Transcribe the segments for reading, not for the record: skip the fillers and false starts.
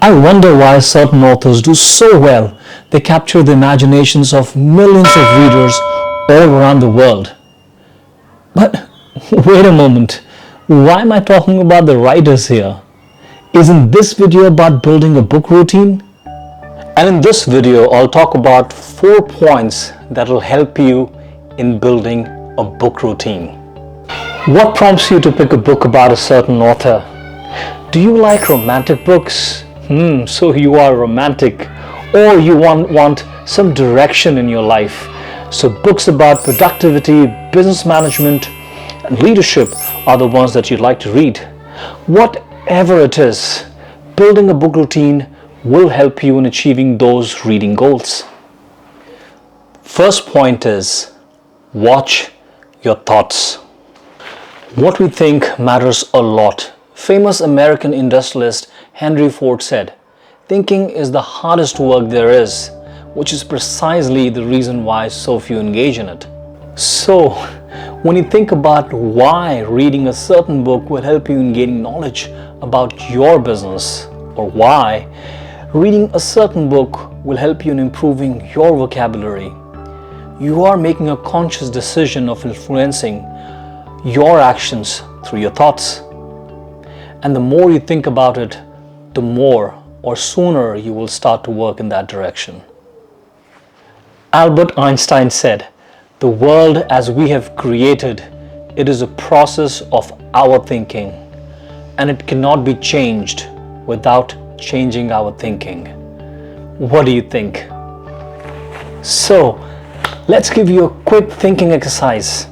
I wonder why certain authors do so well. They capture the imaginations of millions of readers all around the world. But wait a moment, why am I talking about the writers here? Isn't this video about building a book routine? And in this video, I'll talk about 4 points that will help you in building a book routine. What prompts you to pick a book about a certain author? Do you like romantic books? So you are romantic, or you want some direction in your life. So books about productivity, business management, and leadership are the ones that you'd like to read. Whatever it is, building a book routine will help you in achieving those reading goals. First point is, watch your thoughts. What we think matters a lot. Famous American industrialist Henry Ford said, "Thinking is the hardest work there is," which is precisely the reason why so few engage in it. So, when you think about why reading a certain book will help you in gaining knowledge about your business, or why reading a certain book will help you in improving your vocabulary, you are making a conscious decision of influencing your actions through your thoughts. And the more you think about it, the more or sooner you will start to work in that direction. Albert Einstein said, "The world as we have created, it is a process of our thinking, and it cannot be changed without changing our thinking." What do you think? So, let's give you a quick thinking exercise.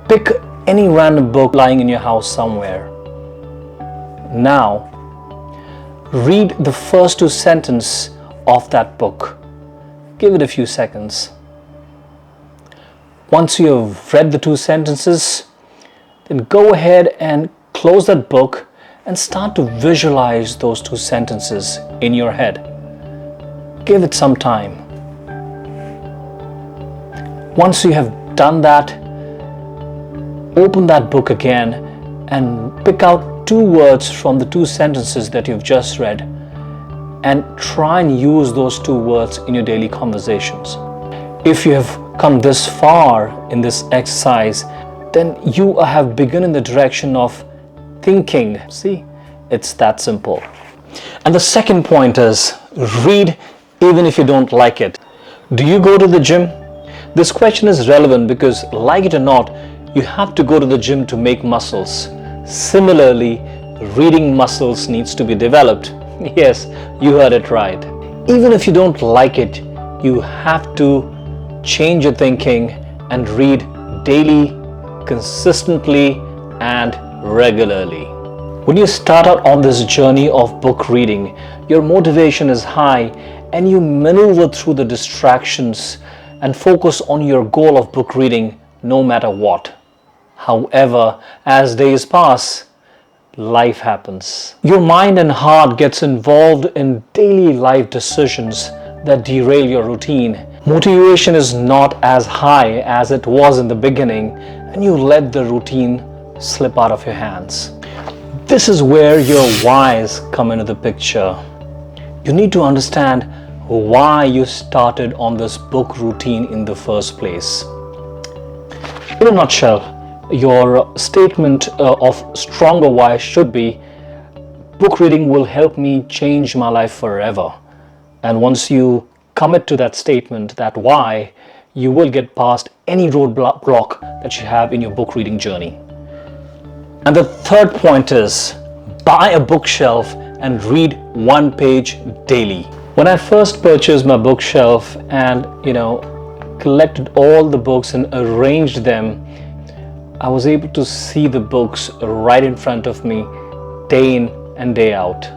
Pick any random book lying in your house somewhere. Now, read the first 2 sentences of that book. Give it a few seconds. Once you have read the 2 sentences, then go ahead and close that book and start to visualize those 2 sentences in your head. Give it some time. Once you have done that, open that book again and pick out 2 words from the 2 sentences that you've just read and try and use those 2 words in your daily conversations. If you have come this far in this exercise, then you have begun in the direction of thinking. See, it's that simple. And the second point is, read even if you don't like it. Do you go to the gym? This question is relevant because, like it or not, you have to go to the gym to make muscles. Similarly, reading muscles needs to be developed. Yes, you heard it right. Even if you don't like it, you have to change your thinking and read daily, consistently, and regularly. When you start out on this journey of book reading, your motivation is high and you maneuver through the distractions and focus on your goal of book reading no matter what. However, as days pass, life happens. Your mind and heart gets involved in daily life decisions that derail your routine. Motivation is not as high as it was in the beginning, and you let the routine slip out of your hands. This is where your whys come into the picture. You need to understand why you started on this book routine in the first place. In a nutshell, your statement of stronger why should be, book reading will help me change my life forever. And once you commit to that statement, that why, you will get past any roadblock that you have in your book reading journey. And the third point is, buy a bookshelf and read 1 page daily. When I first purchased my bookshelf and collected all the books and arranged them, I was able to see the books right in front of me day in and day out.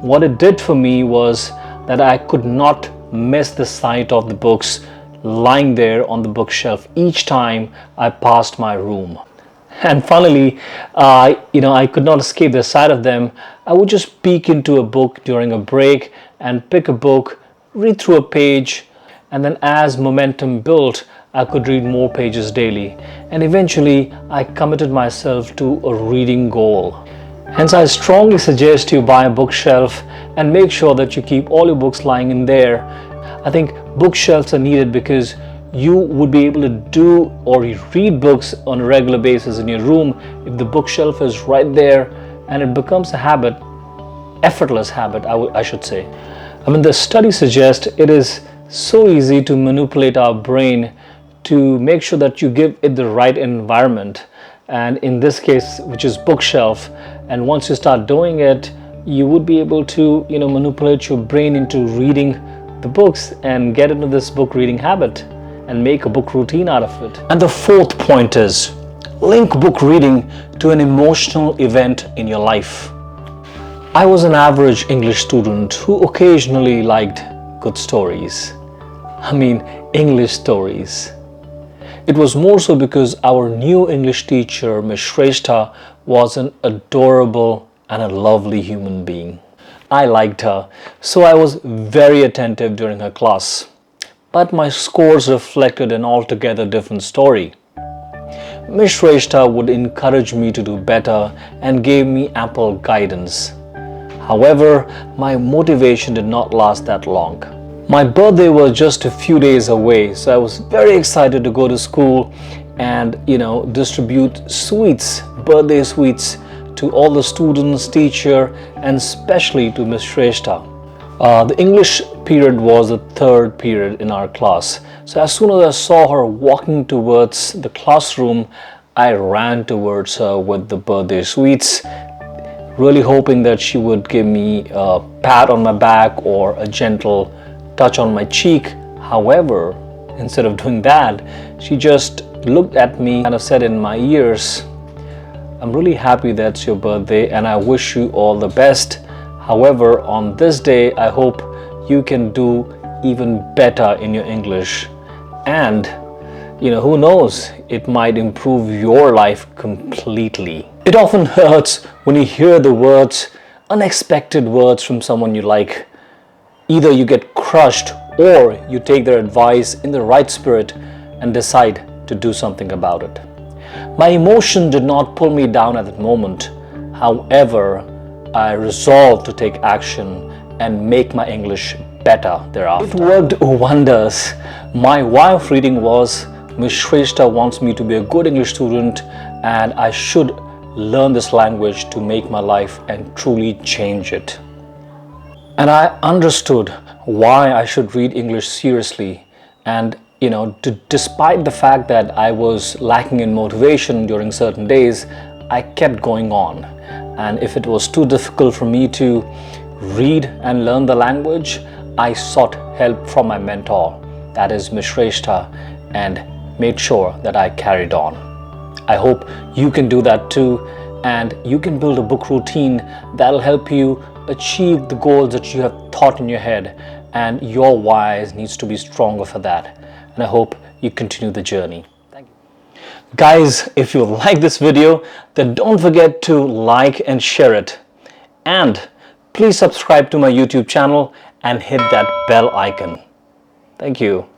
What it did for me was that I could not miss the sight of the books lying there on the bookshelf each time I passed my room. And finally, I could not escape the sight of them. I would just peek into a book during a break and pick a book, read through a page, and then as momentum built, I could read more pages daily. And eventually, I committed myself to a reading goal. Hence, I strongly suggest you buy a bookshelf and make sure that you keep all your books lying in there. I think bookshelves are needed because you would be able to do or read books on a regular basis in your room if the bookshelf is right there, and it becomes a habit, effortless habit, I should say. I mean, the study suggests it is so easy to manipulate our brain to make sure that you give it the right environment, and in this case, which is bookshelf. And once you start doing it, you would be able to manipulate your brain into reading the books and get into this book reading habit and make a book routine out of it. And the fourth point is link book reading to an emotional event in your life. I was an average English student who occasionally liked good stories. I mean, English stories. It was more so because our new English teacher, Ms. Shrestha, was an adorable and a lovely human being. I liked her, so I was very attentive during her class. But my scores reflected an altogether different story. Ms. Shrestha would encourage me to do better and gave me ample guidance. However, my motivation did not last that long. My birthday was just a few days away, so I was very excited to go to school and distribute sweets, birthday sweets, to all the students, teacher, and especially to Ms. Shrestha. The English period was the third period in our class. So as soon as I saw her walking towards the classroom, I ran towards her with the birthday sweets, really hoping that she would give me a pat on my back or a gentle touch on my cheek. However, instead of doing that, she just looked at me and said in my ears, "I'm really happy that's your birthday and I wish you all the best. However, on this day, I hope you can do even better in your English. And, who knows, it might improve your life completely." It often hurts when you hear the words, unexpected words from someone you like. Either you get crushed or you take their advice in the right spirit and decide to do something about it. My emotion did not pull me down at that moment. However, I resolved to take action and make my English better thereafter. It worked wonders. My why of reading was, Ms. Shrestha wants me to be a good English student and I should learn this language to make my life and truly change it. And I understood why I should read English seriously. And despite the fact that I was lacking in motivation during certain days, I kept going on. And if it was too difficult for me to read and learn the language, I sought help from my mentor, that is Ms. Shrestha, and made sure that I carried on. I hope you can do that too, and you can build a book routine that'll help you achieve the goals that you have thought in your head, and your whys needs to be stronger for that. And I hope you continue the journey. Thank you. Guys, if you like this video, then don't forget to like and share it. And please subscribe to my YouTube channel and hit that bell icon. Thank you.